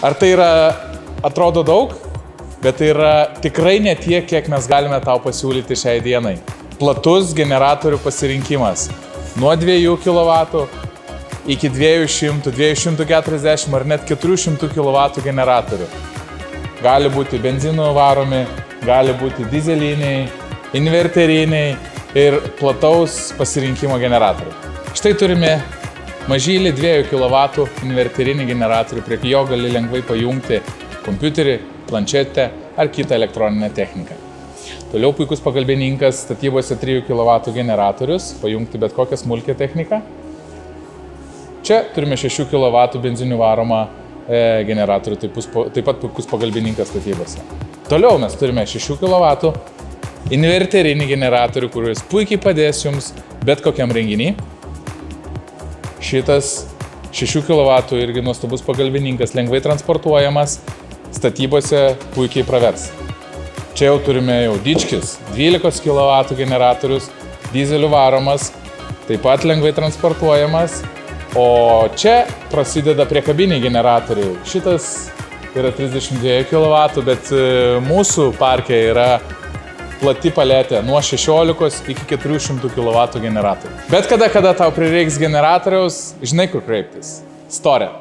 Ar tai yra, atrodo daug, bet tai yra tikrai ne tiek, kiek mes galime tau pasiūlyti šiai dienai. Platus generatorių pasirinkimas. Nuo 2 kW iki 200, 240 ar net 400 kW generatorių. Gali būti benzinų varomi, gali būti dizeliniai, inverteriniai ir plataus pasirinkimo generatoriai. Štai turime mažylį 2 kW inverterinį generatorių, prie jo gali lengvai pajungti kompiuterį, planšetę ar kitą elektroninę techniką. Toliau puikus pagalbininkas statybose 3 kW generatorius, pajungti bet kokią smulkią techniką. Čia turime 6 kW benzinių varomą generatorių, taip pat puikus pagalbininkas statybose. Toliau mes turime 6 kW inverterinį generatorių, kuris puikiai padės jums bet kokiam renginy. Šitas 6 kW irgi nuostabus pagalbininkas, lengvai transportuojamas, statybose puikiai pravers. Čia jau turime Dičkis, 12 kW generatorius, dizelių varomas, taip pat lengvai transportuojamas. O čia prasideda priekabiniai generatoriai. Šitas yra 32 kW, bet mūsų parke yra plati paletė nuo 16 iki 400 kW generatorių. Bet kada tau prireiks generatoriaus, žinai kur kreiptis. Storė.